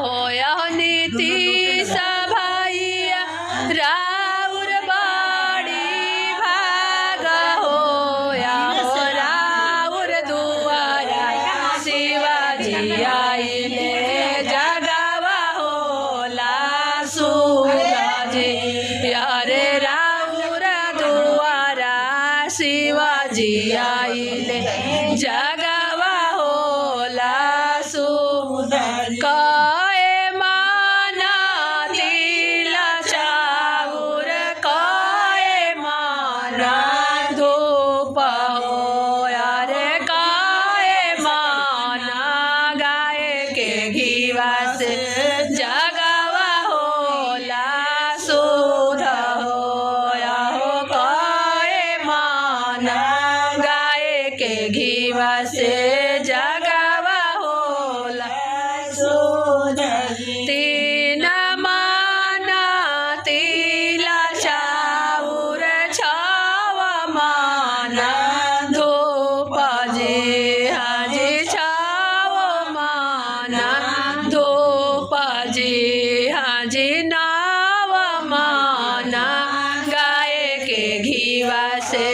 होया नीति सभाइया राउर बाड़ी भाग होया हो राउर दुआरा शिवाजी आइले जगावा होला सुगाजी यारे राउर दुआरा शिवाजी आइले जगावा होला सुगाजी काए माना तिला चाउर काए माना धूप होया रे काए माना गाय के घीवा से जगावा होला सुध होया हो काए माना गाय के घीवा से जगावा होला तीन माना तिला चाउर छव माना धूप जे हाजी छव माना धूप जे हाजी नव माना गाय के घीवा से